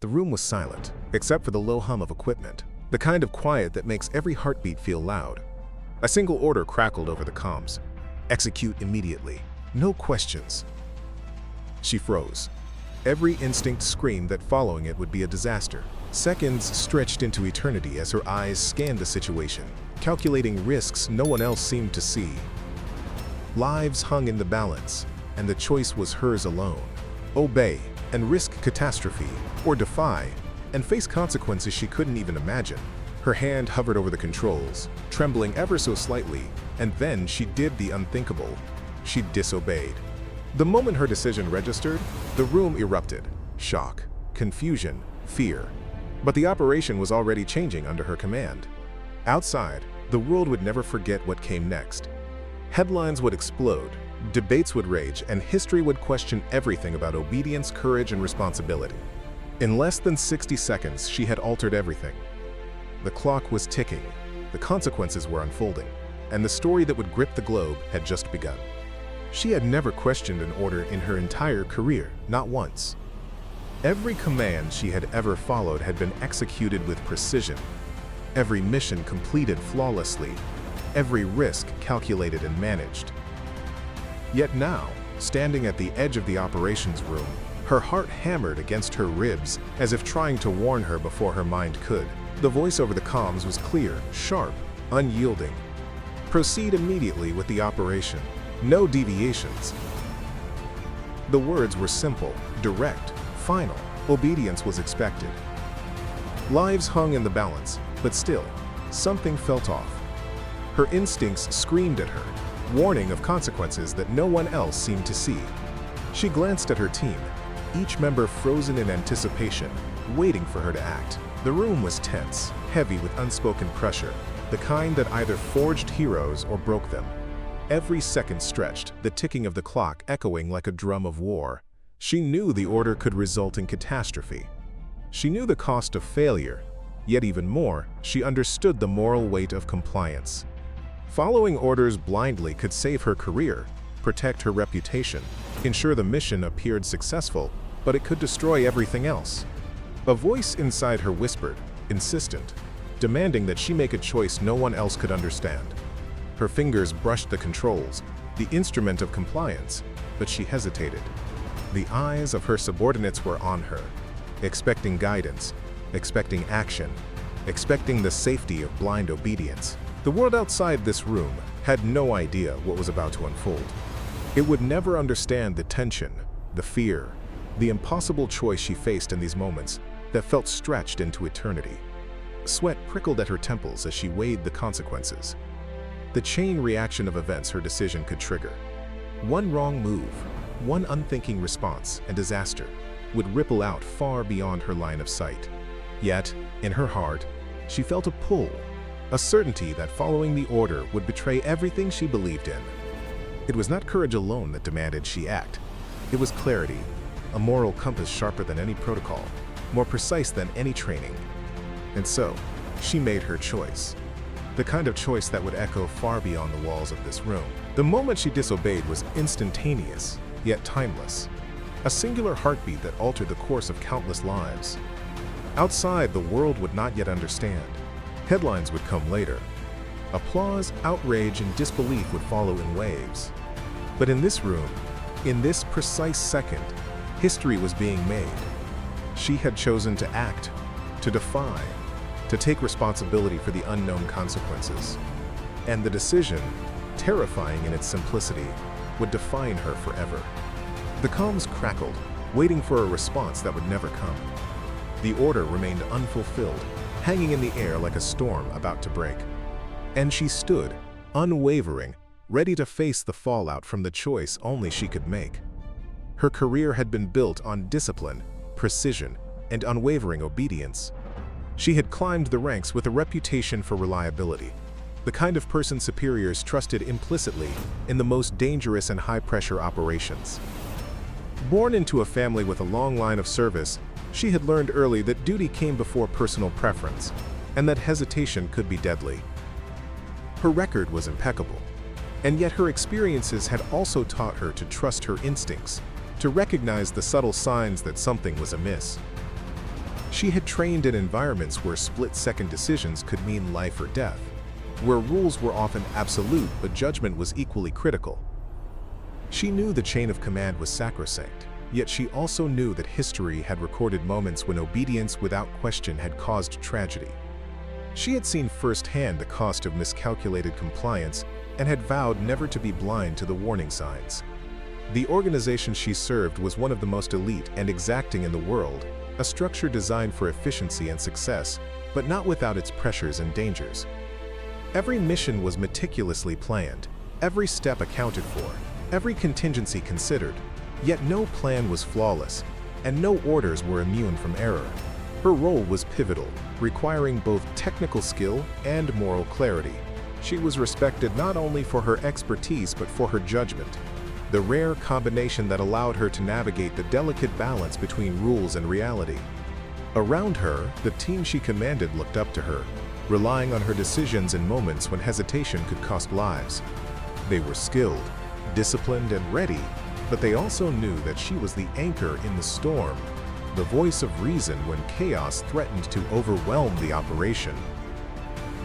The room was silent, except for the low hum of equipment, the kind of quiet that makes every heartbeat feel loud. A single order crackled over the comms. Execute immediately. No questions. She froze. Every instinct screamed that following it would be a disaster. Seconds stretched into eternity as her eyes scanned the situation, calculating risks no one else seemed to see. Lives hung in the balance, and the choice was hers alone. Obey and risk catastrophe, or defy and face consequences she couldn't even imagine. Her hand hovered over the controls, trembling ever so slightly, and then she did the unthinkable. She disobeyed. The moment her decision registered, the room erupted. Shock, confusion, fear. But the operation was already changing under her command. Outside, the world would never forget what came next. Headlines would explode, debates would rage, and history would question everything about obedience, courage, and responsibility. In less than 60 seconds, she had altered everything. The clock was ticking, the consequences were unfolding, and the story that would grip the globe had just begun. She had never questioned an order in her entire career, not once. Every command she had ever followed had been executed with precision, every mission completed flawlessly, every risk calculated and managed. Yet now, standing at the edge of the operations room, her heart hammered against her ribs as if trying to warn her before her mind could. The voice over the comms was clear, sharp, unyielding. Proceed immediately with the operation. No deviations. The words were simple, direct, final. Obedience was expected. Lives hung in the balance, but still, something felt off. Her instincts screamed at her, warning of consequences that no one else seemed to see. She glanced at her team, each member frozen in anticipation, waiting for her to act. The room was tense, heavy with unspoken pressure, the kind that either forged heroes or broke them. Every second stretched, the ticking of the clock echoing like a drum of war. She knew the order could result in catastrophe. She knew the cost of failure, yet even more, she understood the moral weight of compliance. Following orders blindly could save her career, protect her reputation, ensure the mission appeared successful, but it could destroy everything else. A voice inside her whispered, insistent, demanding that she make a choice no one else could understand. Her fingers brushed the controls, the instrument of compliance, but she hesitated. The eyes of her subordinates were on her, expecting guidance, expecting action, expecting the safety of blind obedience. The world outside this room had no idea what was about to unfold. It would never understand the tension, the fear, the impossible choice she faced in these moments that felt stretched into eternity. Sweat prickled at her temples as she weighed the consequences. The chain reaction of events her decision could trigger. One wrong move, one unthinking response, and disaster would ripple out far beyond her line of sight. Yet, in her heart, she felt a pull, a certainty that following the order would betray everything she believed in. It was not courage alone that demanded she act. It was clarity, a moral compass sharper than any protocol, more precise than any training. And so, she made her choice. The kind of choice that would echo far beyond the walls of this room. The moment she disobeyed was instantaneous, yet timeless. A singular heartbeat that altered the course of countless lives. Outside, the world would not yet understand. Headlines would come later. Applause, outrage, and disbelief would follow in waves. But in this room, in this precise second, history was being made. She had chosen to act, to defy, to take responsibility for the unknown consequences. And the decision, terrifying in its simplicity, would define her forever. The comms crackled, waiting for a response that would never come. The order remained unfulfilled, hanging in the air like a storm about to break. And she stood, unwavering, ready to face the fallout from the choice only she could make. Her career had been built on discipline, precision, and unwavering obedience. She had climbed the ranks with a reputation for reliability, the kind of person superiors trusted implicitly in the most dangerous and high-pressure operations. Born into a family with a long line of service, she had learned early that duty came before personal preference, and that hesitation could be deadly. Her record was impeccable, and yet her experiences had also taught her to trust her instincts, to recognize the subtle signs that something was amiss. She had trained in environments where split-second decisions could mean life or death, where rules were often absolute but judgment was equally critical. She knew the chain of command was sacrosanct, yet she also knew that history had recorded moments when obedience without question had caused tragedy. She had seen firsthand the cost of miscalculated compliance and had vowed never to be blind to the warning signs. The organization she served was one of the most elite and exacting in the world, a structure designed for efficiency and success, but not without its pressures and dangers. Every mission was meticulously planned, every step accounted for, every contingency considered, yet no plan was flawless, and no orders were immune from error. Her role was pivotal, requiring both technical skill and moral clarity. She was respected not only for her expertise but for her judgment, the rare combination that allowed her to navigate the delicate balance between rules and reality. Around her, the team she commanded looked up to her, relying on her decisions in moments when hesitation could cost lives. They were skilled, disciplined, and ready, but they also knew that she was the anchor in the storm, the voice of reason when chaos threatened to overwhelm the operation.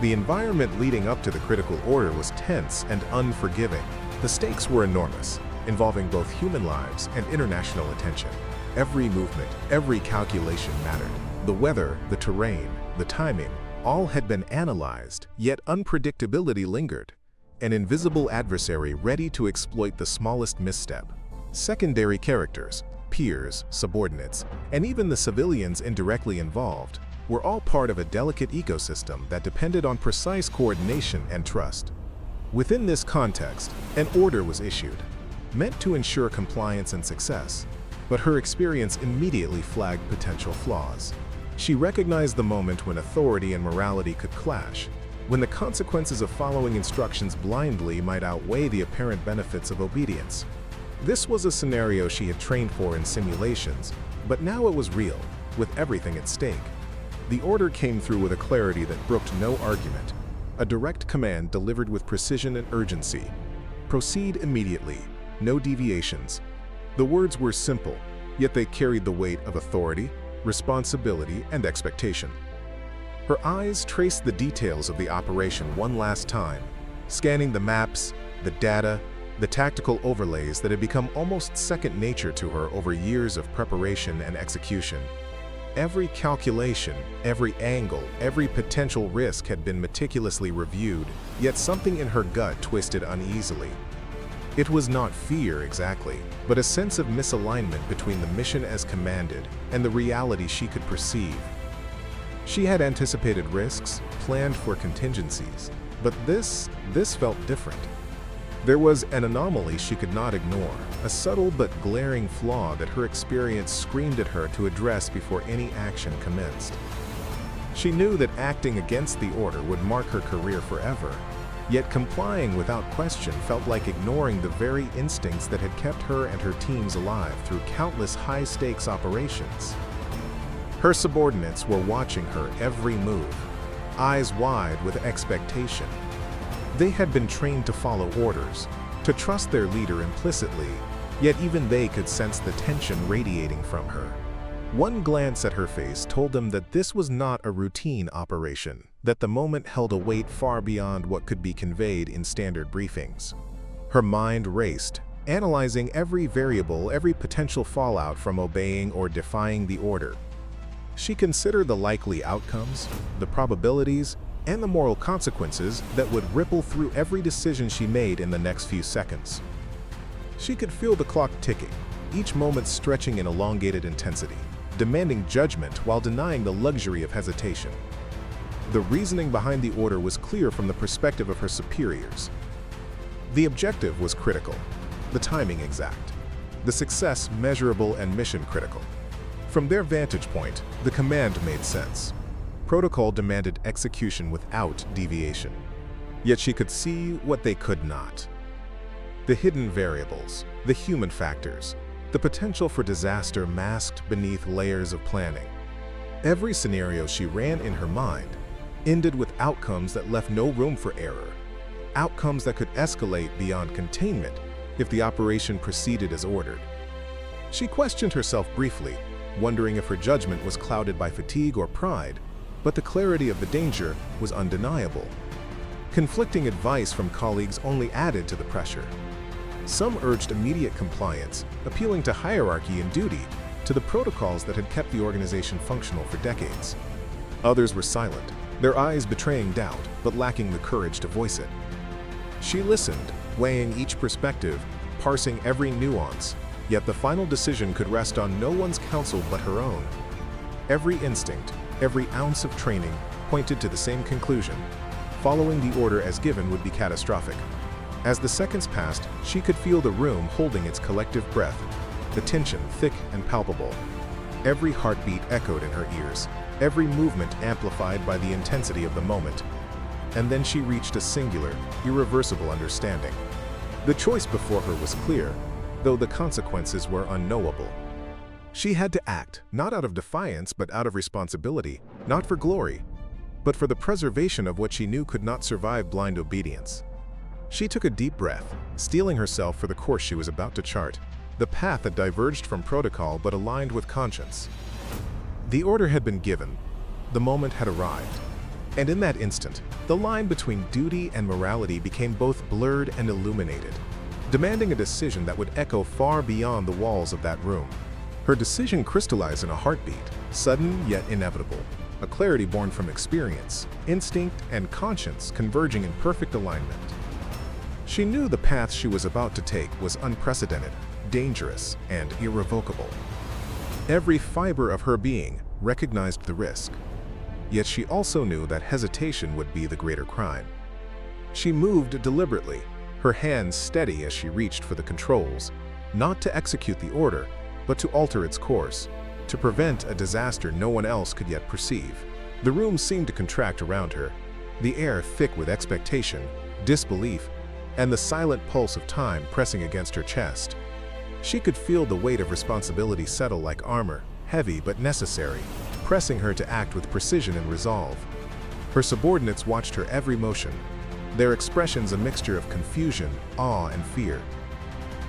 The environment leading up to the critical order was tense and unforgiving. The stakes were enormous, involving both human lives and international attention. Every movement, every calculation mattered. The weather, the terrain, the timing, all had been analyzed, yet unpredictability lingered. An invisible adversary ready to exploit the smallest misstep. Secondary characters, peers, subordinates, and even the civilians indirectly involved were all part of a delicate ecosystem that depended on precise coordination and trust. Within this context, an order was issued, meant to ensure compliance and success, but her experience immediately flagged potential flaws. She recognized the moment when authority and morality could clash, when the consequences of following instructions blindly might outweigh the apparent benefits of obedience. This was a scenario she had trained for in simulations, but now it was real, with everything at stake. The order came through with a clarity that brooked no argument, a direct command delivered with precision and urgency. Proceed immediately, no deviations. The words were simple, yet they carried the weight of authority, responsibility, and expectation. Her eyes traced the details of the operation one last time, scanning the maps, the data, the tactical overlays that had become almost second nature to her over years of preparation and execution. Every calculation, every angle, every potential risk had been meticulously reviewed, yet something in her gut twisted uneasily. It was not fear exactly, but a sense of misalignment between the mission as commanded and the reality she could perceive. She had anticipated risks, planned for contingencies, but this felt different. There was an anomaly she could not ignore, a subtle but glaring flaw that her experience screamed at her to address before any action commenced. She knew that acting against the order would mark her career forever, yet complying without question felt like ignoring the very instincts that had kept her and her teams alive through countless high-stakes operations. Her subordinates were watching her every move, eyes wide with expectation. They had been trained to follow orders, to trust their leader implicitly, yet even they could sense the tension radiating from her. One glance at her face told them that this was not a routine operation, that the moment held a weight far beyond what could be conveyed in standard briefings. Her mind raced, analyzing every variable, every potential fallout from obeying or defying the order. She considered the likely outcomes, the probabilities, and the moral consequences that would ripple through every decision she made in the next few seconds. She could feel the clock ticking, each moment stretching in elongated intensity, demanding judgment while denying the luxury of hesitation. The reasoning behind the order was clear from the perspective of her superiors. The objective was critical, the timing exact, the success measurable and mission critical. From their vantage point, the command made sense. Protocol demanded execution without deviation. Yet she could see what they could not. The hidden variables, the human factors, the potential for disaster masked beneath layers of planning. Every scenario she ran in her mind ended with outcomes that left no room for error, outcomes that could escalate beyond containment if the operation proceeded as ordered. She questioned herself briefly, wondering if her judgment was clouded by fatigue or pride, but the clarity of the danger was undeniable. Conflicting advice from colleagues only added to the pressure. Some urged immediate compliance, appealing to hierarchy and duty, to the protocols that had kept the organization functional for decades. Others were silent, their eyes betraying doubt, but lacking the courage to voice it. She listened, weighing each perspective, parsing every nuance, yet the final decision could rest on no one's counsel but her own. Every instinct, every ounce of training pointed to the same conclusion: following the order as given would be catastrophic. As the seconds passed, she could feel the room holding its collective breath, the tension thick and palpable. Every heartbeat echoed in her ears, every movement amplified by the intensity of the moment. And then she reached a singular, irreversible understanding. The choice before her was clear, though the consequences were unknowable. She had to act, not out of defiance but out of responsibility, not for glory, but for the preservation of what she knew could not survive blind obedience. She took a deep breath, steeling herself for the course she was about to chart, the path that diverged from protocol but aligned with conscience. The order had been given, the moment had arrived, and in that instant, the line between duty and morality became both blurred and illuminated, demanding a decision that would echo far beyond the walls of that room. Her decision crystallized in a heartbeat, sudden yet inevitable, a clarity born from experience, instinct, and conscience converging in perfect alignment. She knew the path she was about to take was unprecedented, dangerous, and irrevocable. Every fiber of her being recognized the risk, yet she also knew that hesitation would be the greater crime. She moved deliberately, her hands steady as she reached for the controls, not to execute the order, but to alter its course, to prevent a disaster no one else could yet perceive. The room seemed to contract around her, the air thick with expectation, disbelief, and the silent pulse of time pressing against her chest. She could feel the weight of responsibility settle like armor, heavy but necessary, pressing her to act with precision and resolve. Her subordinates watched her every motion, their expressions a mixture of confusion, awe, and fear.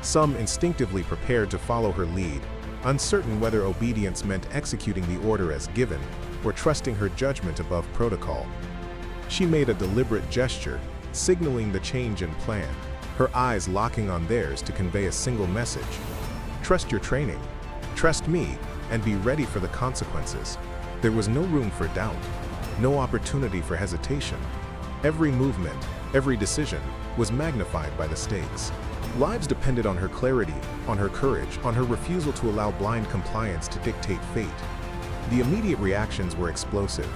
Some instinctively prepared to follow her lead, uncertain whether obedience meant executing the order as given or trusting her judgment above protocol. She made a deliberate gesture, signaling the change in plan, her eyes locking on theirs to convey a single message: trust your training, trust me, and be ready for the consequences. There was no room for doubt, no opportunity for hesitation. Every movement, every decision was magnified by the stakes. Lives depended on her clarity, on her courage, on her refusal to allow blind compliance to dictate fate. The immediate reactions were explosive.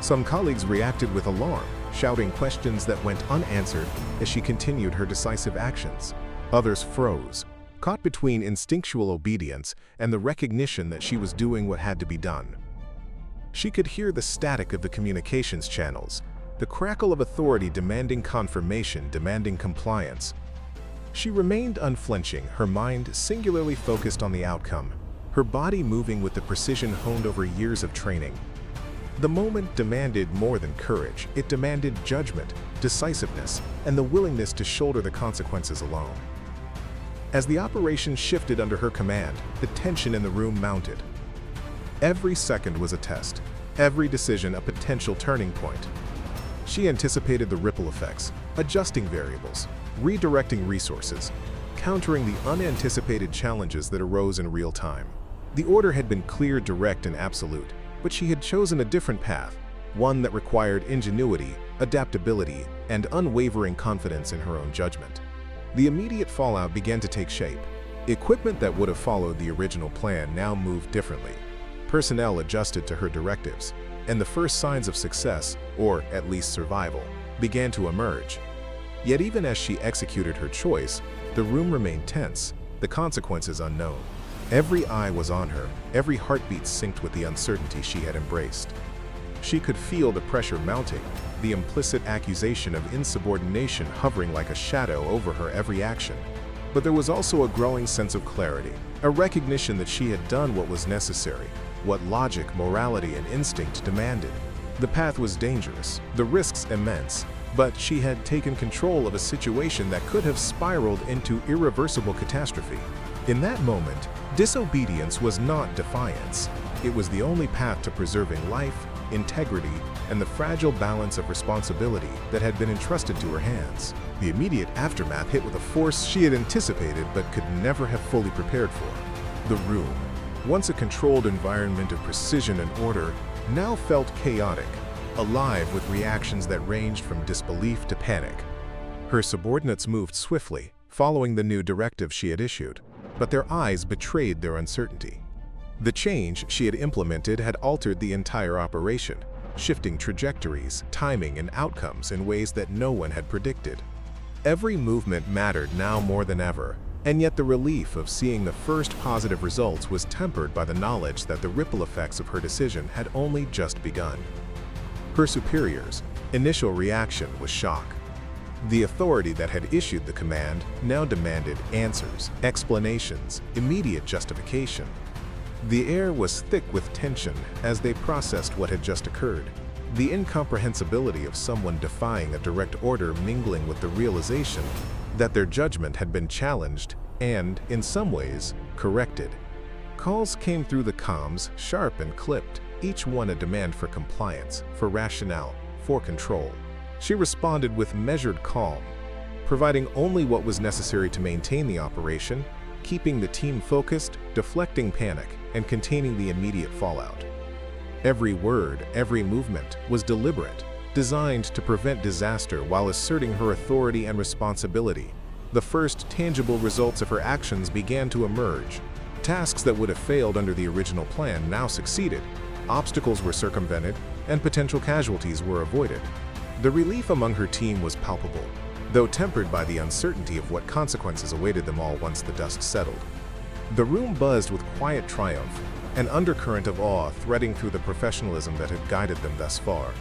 Some colleagues reacted with alarm, shouting questions that went unanswered as she continued her decisive actions. Others froze, caught between instinctual obedience and the recognition that she was doing what had to be done. She could hear the static of the communications channels, the crackle of authority demanding confirmation, demanding compliance. She remained unflinching, her mind singularly focused on the outcome, her body moving with the precision honed over years of training. The moment demanded more than courage, it demanded judgment, decisiveness, and the willingness to shoulder the consequences alone. As the operation shifted under her command, the tension in the room mounted. Every second was a test, every decision a potential turning point. She anticipated the ripple effects, adjusting variables, redirecting resources, countering the unanticipated challenges that arose in real time. The order had been clear, direct, and absolute, but she had chosen a different path, one that required ingenuity, adaptability, and unwavering confidence in her own judgment. The immediate fallout began to take shape. Equipment that would have followed the original plan now moved differently. Personnel adjusted to her directives, and the first signs of success, or at least survival, began to emerge. Yet even as she executed her choice, the room remained tense, the consequences unknown. Every eye was on her, every heartbeat synced with the uncertainty she had embraced. She could feel the pressure mounting, the implicit accusation of insubordination hovering like a shadow over her every action. But there was also a growing sense of clarity, a recognition that she had done what was necessary, what logic, morality, and instinct demanded. The path was dangerous, the risks immense, but she had taken control of a situation that could have spiraled into irreversible catastrophe. In that moment, disobedience was not defiance. It was the only path to preserving life, integrity, and the fragile balance of responsibility that had been entrusted to her hands. The immediate aftermath hit with a force she had anticipated but could never have fully prepared for. The room, once a controlled environment of precision and order, now felt chaotic, alive with reactions that ranged from disbelief to panic. Her subordinates moved swiftly, following the new directive she had issued, but their eyes betrayed their uncertainty. The change she had implemented had altered the entire operation, shifting trajectories, timing, and outcomes in ways that no one had predicted. Every movement mattered now more than ever, and yet the relief of seeing the first positive results was tempered by the knowledge that the ripple effects of her decision had only just begun. Her superiors' initial reaction was shock. The authority that had issued the command now demanded answers, explanations, immediate justification. The air was thick with tension as they processed what had just occurred. The incomprehensibility of someone defying a direct order mingling with the realization that their judgment had been challenged and, in some ways, corrected. Calls came through the comms, sharp and clipped, each one a demand for compliance, for rationale, for control. She responded with measured calm, providing only what was necessary to maintain the operation, keeping the team focused, deflecting panic, and containing the immediate fallout. Every word, every movement was deliberate, designed to prevent disaster while asserting her authority and responsibility. The first tangible results of her actions began to emerge. Tasks that would have failed under the original plan now succeeded, obstacles were circumvented, and potential casualties were avoided. The relief among her team was palpable, though tempered by the uncertainty of what consequences awaited them all once the dust settled. The room buzzed with quiet triumph, an undercurrent of awe threading through the professionalism that had guided them thus far.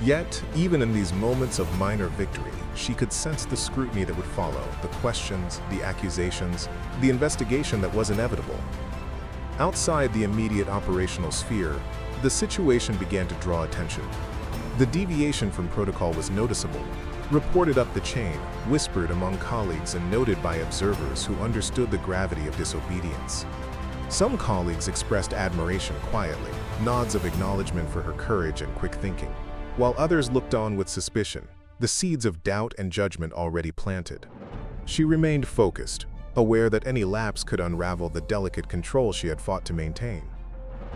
Yet, even in these moments of minor victory, she could sense the scrutiny that would follow, the questions, the accusations, the investigation that was inevitable. Outside the immediate operational sphere, the situation began to draw attention. The deviation from protocol was noticeable, reported up the chain, whispered among colleagues, and noted by observers who understood the gravity of disobedience. Some colleagues expressed admiration quietly, nods of acknowledgement for her courage and quick thinking, while others looked on with suspicion, the seeds of doubt and judgment already planted. She remained focused, aware that any lapse could unravel the delicate control she had fought to maintain.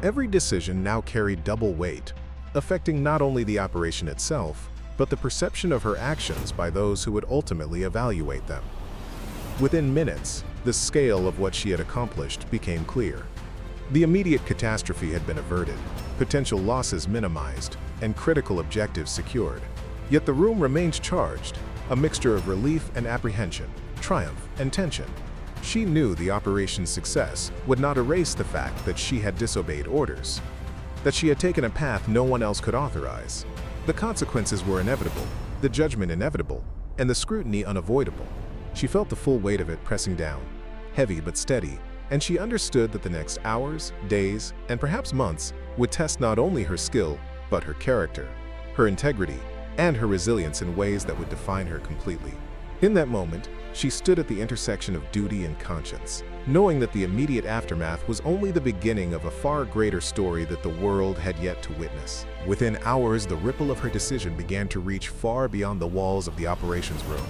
Every decision now carried double weight, affecting not only the operation itself, but the perception of her actions by those who would ultimately evaluate them. Within minutes, the scale of what she had accomplished became clear. The immediate catastrophe had been averted, potential losses minimized, and critical objectives secured. Yet the room remained charged, a mixture of relief and apprehension, triumph and tension. She knew the operation's success would not erase the fact that she had disobeyed orders, that she had taken a path no one else could authorize. The consequences were inevitable, the judgment inevitable, and the scrutiny unavoidable. She felt the full weight of it pressing down, heavy but steady, and she understood that the next hours, days, and perhaps months would test not only her skill, but her character, her integrity, and her resilience in ways that would define her completely. In that moment, she stood at the intersection of duty and conscience, knowing that the immediate aftermath was only the beginning of a far greater story that the world had yet to witness. Within hours, the ripple of her decision began to reach far beyond the walls of the operations room.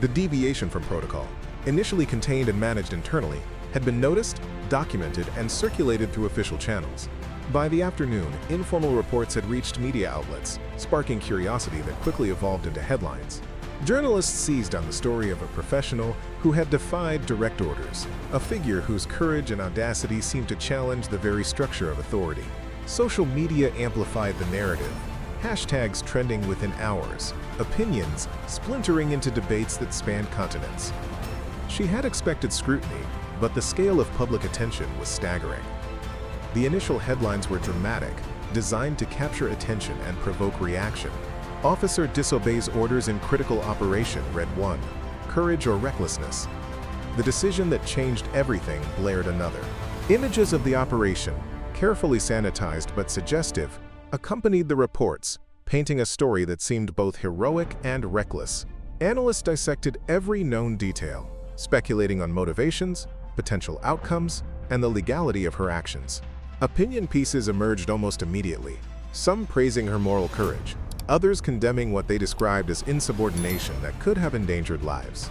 The deviation from protocol, initially contained and managed internally, had been noticed, documented, and circulated through official channels. By the afternoon, informal reports had reached media outlets, sparking curiosity that quickly evolved into headlines. Journalists seized on the story of a professional who had defied direct orders, a figure whose courage and audacity seemed to challenge the very structure of authority. Social media amplified the narrative, hashtags trending within hours, opinions splintering into debates that spanned continents. She had expected scrutiny, but the scale of public attention was staggering. The initial headlines were dramatic, designed to capture attention and provoke reaction. Officer disobeys orders in critical operation, read one. Courage or recklessness. The decision that changed everything, blared another. Images of the operation, carefully sanitized but suggestive, accompanied the reports, painting a story that seemed both heroic and reckless. Analysts dissected every known detail, speculating on motivations, potential outcomes, and the legality of her actions. Opinion pieces emerged almost immediately, some praising her moral courage, others condemning what they described as insubordination that could have endangered lives.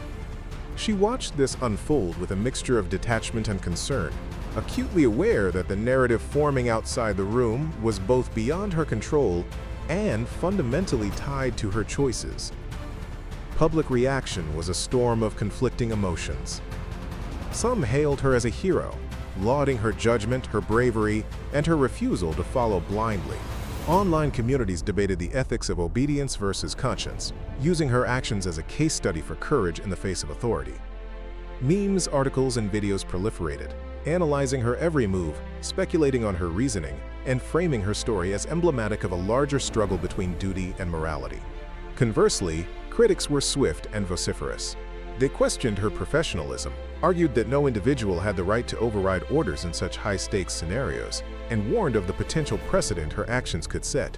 She watched this unfold with a mixture of detachment and concern, acutely aware that the narrative forming outside the room was both beyond her control and fundamentally tied to her choices. Public reaction was a storm of conflicting emotions. Some hailed her as a hero, lauding her judgment, her bravery, and her refusal to follow blindly. Online communities debated the ethics of obedience versus conscience, using her actions as a case study for courage in the face of authority. Memes, articles, and videos proliferated, analyzing her every move, speculating on her reasoning, and framing her story as emblematic of a larger struggle between duty and morality. Conversely, critics were swift and vociferous. They questioned her professionalism, argued that no individual had the right to override orders in such high-stakes scenarios, and warned of the potential precedent her actions could set.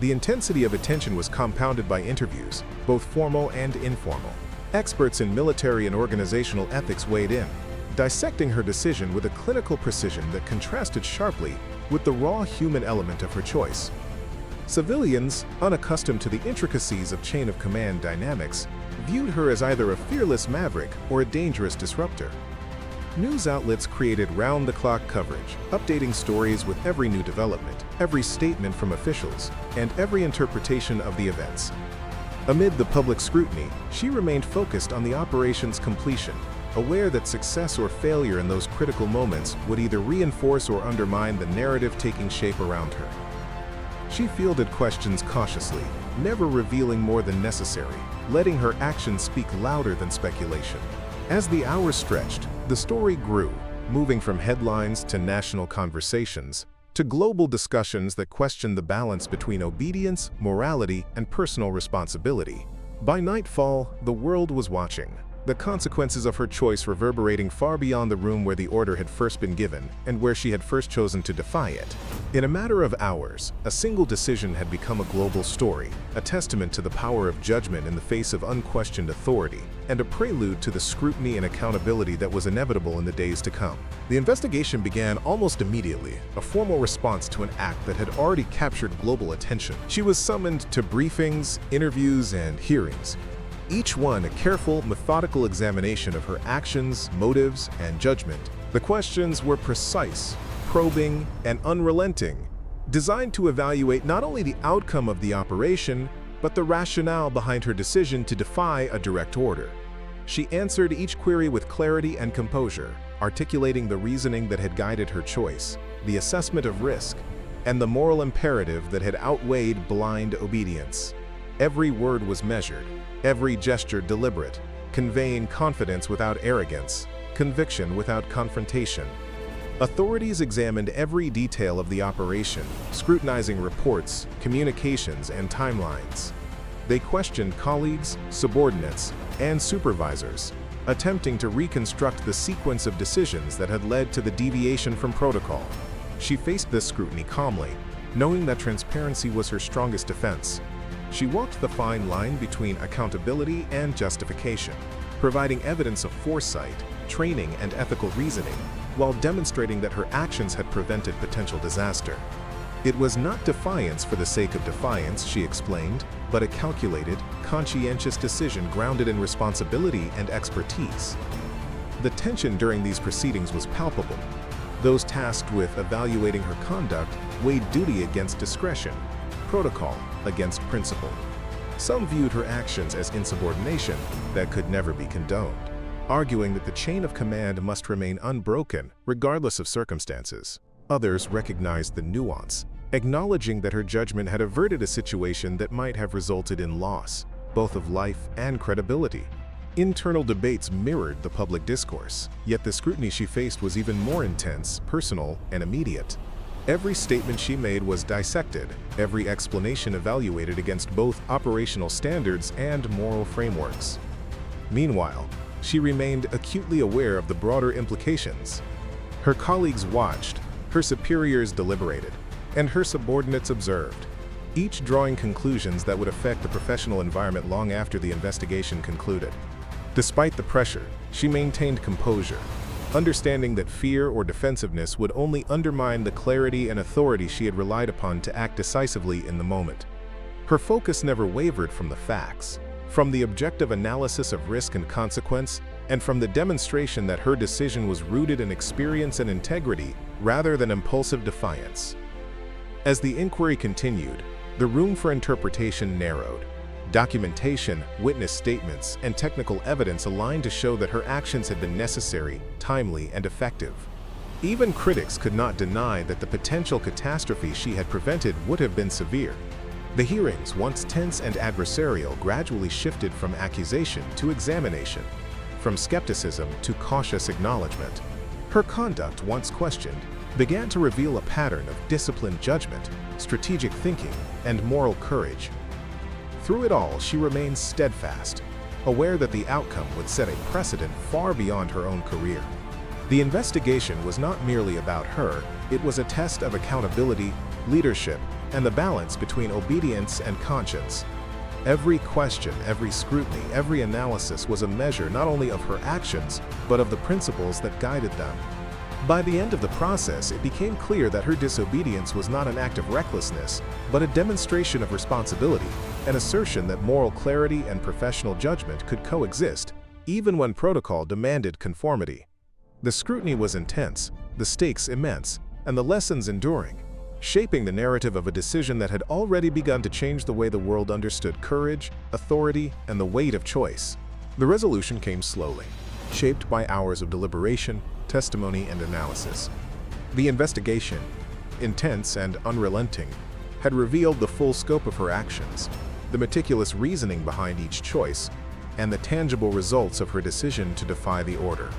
The intensity of attention was compounded by interviews, both formal and informal. Experts in military and organizational ethics weighed in, dissecting her decision with a clinical precision that contrasted sharply with the raw human element of her choice. Civilians, unaccustomed to the intricacies of chain-of-command dynamics, viewed her as either a fearless maverick or a dangerous disruptor. News outlets created round-the-clock coverage, updating stories with every new development, every statement from officials, and every interpretation of the events. Amid the public scrutiny, she remained focused on the operation's completion, aware that success or failure in those critical moments would either reinforce or undermine the narrative taking shape around her. She fielded questions cautiously, never revealing more than necessary, letting her actions speak louder than speculation. As the hours stretched, the story grew, moving from headlines to national conversations, to global discussions that questioned the balance between obedience, morality, and personal responsibility. By nightfall, the world was watching, the consequences of her choice reverberating far beyond the room where the order had first been given and where she had first chosen to defy it. In a matter of hours, a single decision had become a global story, a testament to the power of judgment in the face of unquestioned authority, and a prelude to the scrutiny and accountability that was inevitable in the days to come. The investigation began almost immediately, a formal response to an act that had already captured global attention. She was summoned to briefings, interviews, and hearings, each one a careful, methodical examination of her actions, motives, and judgment. The questions were precise, probing, and unrelenting, designed to evaluate not only the outcome of the operation, but the rationale behind her decision to defy a direct order. She answered each query with clarity and composure, articulating the reasoning that had guided her choice, the assessment of risk, and the moral imperative that had outweighed blind obedience. Every word was measured, every gesture deliberate, conveying confidence without arrogance, conviction without confrontation. Authorities examined every detail of the operation, scrutinizing reports, communications, and timelines. They questioned colleagues, subordinates, and supervisors, attempting to reconstruct the sequence of decisions that had led to the deviation from protocol. She faced this scrutiny calmly, knowing that transparency was her strongest defense. She walked the fine line between accountability and justification, providing evidence of foresight, training, and ethical reasoning, while demonstrating that her actions had prevented potential disaster. It was not defiance for the sake of defiance, she explained, but a calculated, conscientious decision grounded in responsibility and expertise. The tension during these proceedings was palpable. Those tasked with evaluating her conduct weighed duty against discretion, protocol against principle. Some viewed her actions as insubordination that could never be condoned, arguing that the chain of command must remain unbroken regardless of circumstances. Others recognized the nuance, acknowledging that her judgment had averted a situation that might have resulted in loss, both of life and credibility. Internal debates mirrored the public discourse, yet the scrutiny she faced was even more intense, personal, and immediate. Every statement she made was dissected, every explanation evaluated against both operational standards and moral frameworks. Meanwhile, she remained acutely aware of the broader implications. Her colleagues watched, her superiors deliberated, and her subordinates observed, each drawing conclusions that would affect the professional environment long after the investigation concluded. Despite the pressure, she maintained composure, understanding that fear or defensiveness would only undermine the clarity and authority she had relied upon to act decisively in the moment. Her focus never wavered from the facts, from the objective analysis of risk and consequence, and from the demonstration that her decision was rooted in experience and integrity rather than impulsive defiance. As the inquiry continued, the room for interpretation narrowed. Documentation, witness statements, and technical evidence aligned to show that her actions had been necessary, timely, and effective. Even critics could not deny that the potential catastrophe she had prevented would have been severe. The hearings, once tense and adversarial, gradually shifted from accusation to examination, from skepticism to cautious acknowledgement. Her conduct, once questioned, began to reveal a pattern of disciplined judgment, strategic thinking, and moral courage. Through it all, she remained steadfast, aware that the outcome would set a precedent far beyond her own career. The investigation was not merely about her, it was a test of accountability, leadership, and the balance between obedience and conscience. Every question, every scrutiny, every analysis was a measure not only of her actions, but of the principles that guided them. By the end of the process, it became clear that her disobedience was not an act of recklessness, but a demonstration of responsibility, an assertion that moral clarity and professional judgment could coexist, even when protocol demanded conformity. The scrutiny was intense, the stakes immense, and the lessons enduring, shaping the narrative of a decision that had already begun to change the way the world understood courage, authority, and the weight of choice. The resolution came slowly, shaped by hours of deliberation, testimony, and analysis. The investigation, intense and unrelenting, had revealed the full scope of her actions, the meticulous reasoning behind each choice, and the tangible results of her decision to defy the order.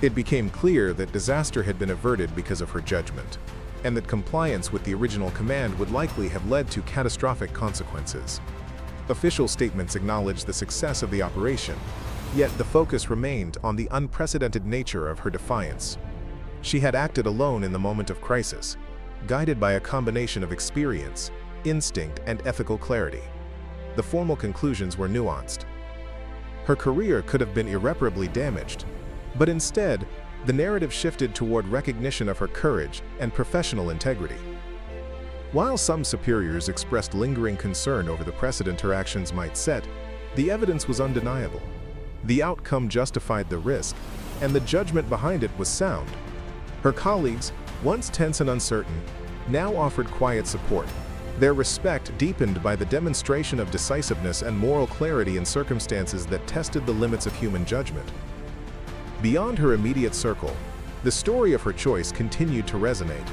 It became clear that disaster had been averted because of her judgment, and that compliance with the original command would likely have led to catastrophic consequences. Official statements acknowledged the success of the operation, yet the focus remained on the unprecedented nature of her defiance. She had acted alone in the moment of crisis, guided by a combination of experience, instinct, and ethical clarity. The formal conclusions were nuanced. Her career could have been irreparably damaged, but instead, the narrative shifted toward recognition of her courage and professional integrity. While some superiors expressed lingering concern over the precedent her actions might set, the evidence was undeniable. The outcome justified the risk, and the judgment behind it was sound. Her colleagues, once tense and uncertain, now offered quiet support, their respect deepened by the demonstration of decisiveness and moral clarity in circumstances that tested the limits of human judgment. Beyond her immediate circle, the story of her choice continued to resonate.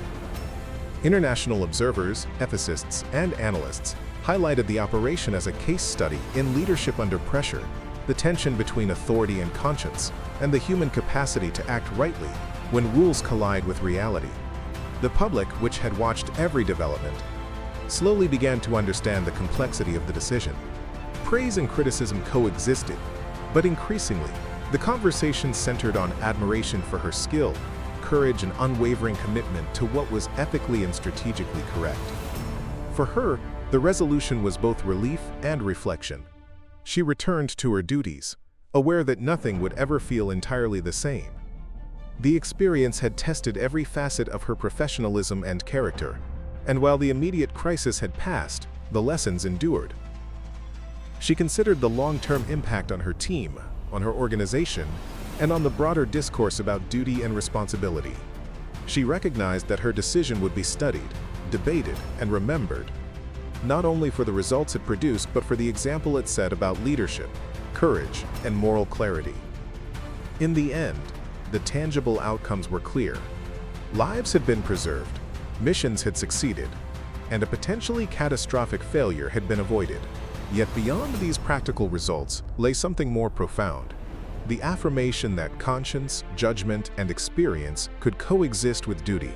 International observers, ethicists, and analysts highlighted the operation as a case study in leadership under pressure, the tension between authority and conscience, and the human capacity to act rightly when rules collide with reality. The public, which had watched every development, slowly began to understand the complexity of the decision. Praise and criticism coexisted, but increasingly, the conversation centered on admiration for her skill, courage, and unwavering commitment to what was ethically and strategically correct. For her, the resolution was both relief and reflection. She returned to her duties, aware that nothing would ever feel entirely the same. The experience had tested every facet of her professionalism and character, and while the immediate crisis had passed, the lessons endured. She considered the long-term impact on her team, on her organization, and on the broader discourse about duty and responsibility. She recognized that her decision would be studied, debated, and remembered, not only for the results it produced, but for the example it set about leadership, courage, and moral clarity. In the end, the tangible outcomes were clear. Lives had been preserved, missions had succeeded, and a potentially catastrophic failure had been avoided. Yet beyond these practical results lay something more profound: the affirmation that conscience, judgment, and experience could coexist with duty.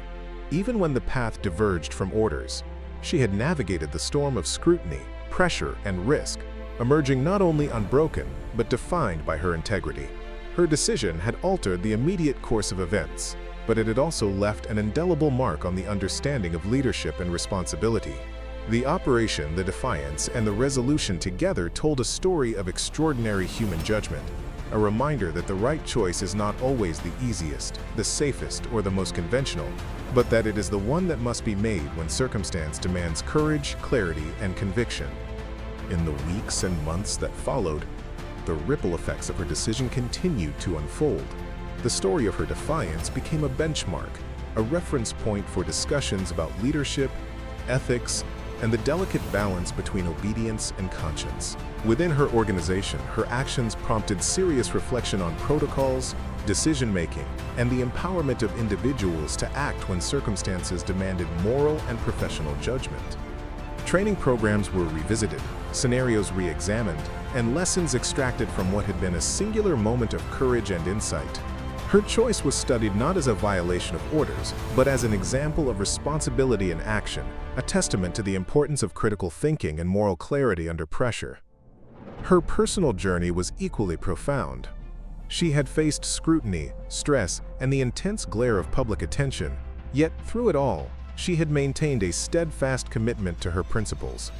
Even when the path diverged from orders, she had navigated the storm of scrutiny, pressure, and risk, emerging not only unbroken, but defined by her integrity. Her decision had altered the immediate course of events, but it had also left an indelible mark on the understanding of leadership and responsibility. The operation, the defiance, and the resolution together told a story of extraordinary human judgment, a reminder that the right choice is not always the easiest, the safest, or the most conventional, but that it is the one that must be made when circumstance demands courage, clarity, and conviction. In the weeks and months that followed, the ripple effects of her decision continued to unfold. The story of her defiance became a benchmark, a reference point for discussions about leadership, ethics, and the delicate balance between obedience and conscience. Within her organization, her actions prompted serious reflection on protocols, decision-making, and the empowerment of individuals to act when circumstances demanded moral and professional judgment. Training programs were revisited, scenarios re-examined, and lessons extracted from what had been a singular moment of courage and insight. Her choice was studied not as a violation of orders, but as an example of responsibility in action, a testament to the importance of critical thinking and moral clarity under pressure. Her personal journey was equally profound. She had faced scrutiny, stress, and the intense glare of public attention, yet through it all, she had maintained a steadfast commitment to her principles.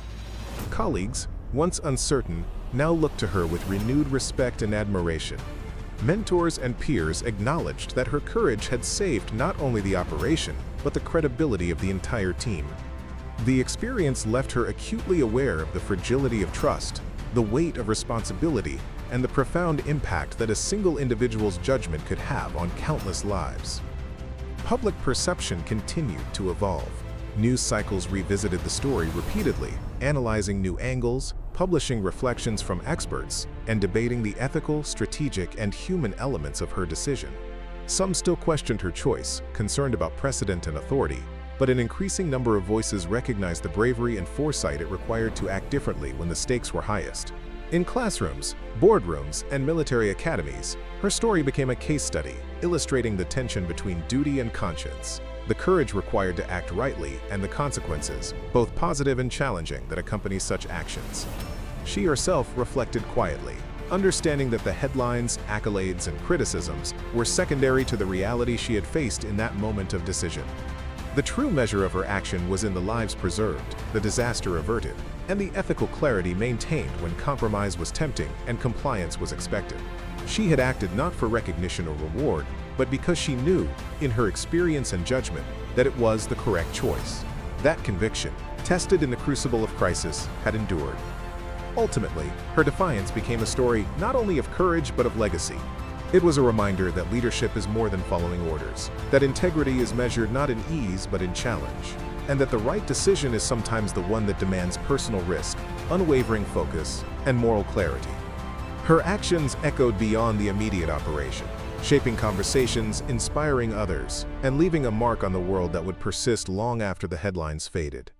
Colleagues, once uncertain, now looked to her with renewed respect and admiration. Mentors and peers acknowledged that her courage had saved not only the operation, but the credibility of the entire team. The experience left her acutely aware of the fragility of trust, the weight of responsibility, and the profound impact that a single individual's judgment could have on countless lives. Public perception continued to evolve. News cycles revisited the story repeatedly, analyzing new angles, publishing reflections from experts, and debating the ethical, strategic, and human elements of her decision. Some still questioned her choice, concerned about precedent and authority, but an increasing number of voices recognized the bravery and foresight it required to act differently when the stakes were highest. In classrooms, boardrooms, and military academies, her story became a case study, illustrating the tension between duty and conscience, the courage required to act rightly, and the consequences, both positive and challenging, that accompany such actions. She herself reflected quietly, understanding that the headlines, accolades, and criticisms were secondary to the reality she had faced in that moment of decision. The true measure of her action was in the lives preserved, the disaster averted, and the ethical clarity maintained when compromise was tempting and compliance was expected. She had acted not for recognition or reward, but because she knew, in her experience and judgment, that it was the correct choice. That conviction, tested in the crucible of crisis, had endured. Ultimately, her defiance became a story not only of courage but of legacy. It was a reminder that leadership is more than following orders, that integrity is measured not in ease but in challenge, and that the right decision is sometimes the one that demands personal risk, unwavering focus, and moral clarity. Her actions echoed beyond the immediate operation, shaping conversations, inspiring others, and leaving a mark on the world that would persist long after the headlines faded.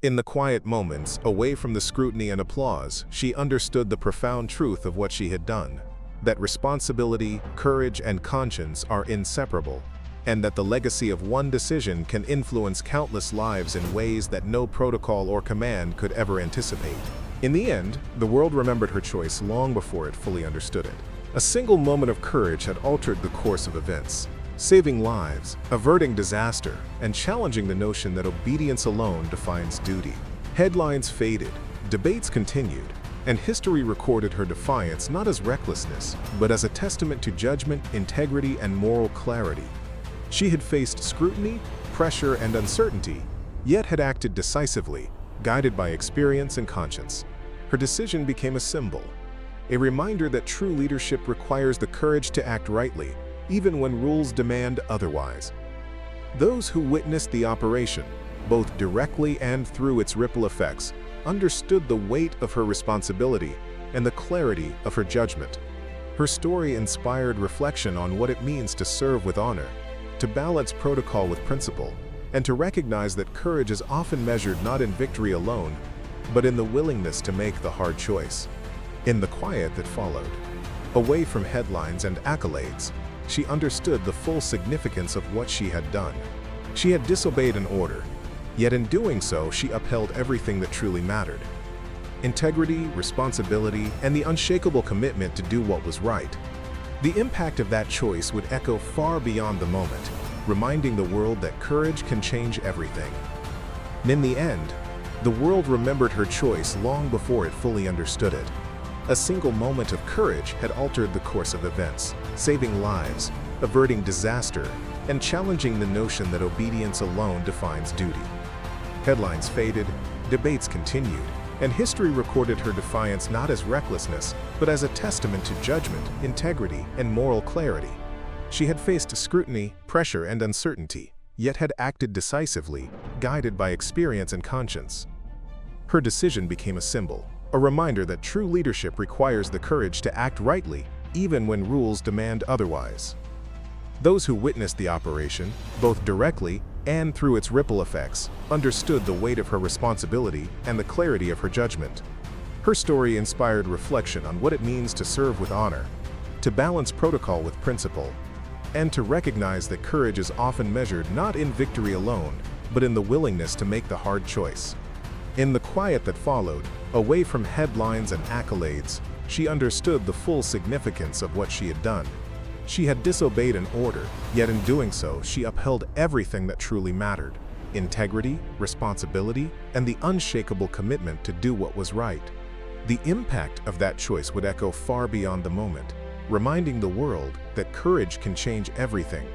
In the quiet moments, away from the scrutiny and applause, she understood the profound truth of what she had done, that responsibility, courage, and conscience are inseparable, and that the legacy of one decision can influence countless lives in ways that no protocol or command could ever anticipate. In the end, the world remembered her choice long before it fully understood it. A single moment of courage had altered the course of events, saving lives, averting disaster, and challenging the notion that obedience alone defines duty. Headlines faded, debates continued, and history recorded her defiance not as recklessness, but as a testament to judgment, integrity, and moral clarity. She had faced scrutiny, pressure, and uncertainty, yet had acted decisively, guided by experience and conscience. Her decision became a symbol, a reminder that true leadership requires the courage to act rightly, even when rules demand otherwise. Those who witnessed the operation, both directly and through its ripple effects, understood the weight of her responsibility and the clarity of her judgment. Her story inspired reflection on what it means to serve with honor, to balance protocol with principle, and to recognize that courage is often measured not in victory alone, but in the willingness to make the hard choice. In the quiet that followed, away from headlines and accolades, she understood the full significance of what she had done. She had disobeyed an order, yet in doing so, she upheld everything that truly mattered: integrity, responsibility, and the unshakable commitment to do what was right. The impact of that choice would echo far beyond the moment, reminding the world that courage can change everything. And in the end, The world remembered her choice long before it fully understood it. A single moment of courage had altered the course of events, saving lives, averting disaster, and challenging the notion that obedience alone defines duty. Headlines faded, debates continued, and history recorded her defiance not as recklessness, but as a testament to judgment, integrity, and moral clarity. She had faced scrutiny, pressure, and uncertainty, yet had acted decisively, guided by experience and conscience. Her decision became a symbol, a reminder that true leadership requires the courage to act rightly, even when rules demand otherwise. Those who witnessed the operation, both directly and through its ripple effects, understood the weight of her responsibility and the clarity of her judgment. Her story inspired reflection on what it means to serve with honor, to balance protocol with principle, and to recognize that courage is often measured not in victory alone, but in the willingness to make the hard choice. In the quiet that followed, away from headlines and accolades, she understood the full significance of what she had done. She had disobeyed an order, yet in doing so, she upheld everything that truly mattered: integrity, responsibility, and the unshakable commitment to do what was right. The impact of that choice would echo far beyond the moment, reminding the world that courage can change everything.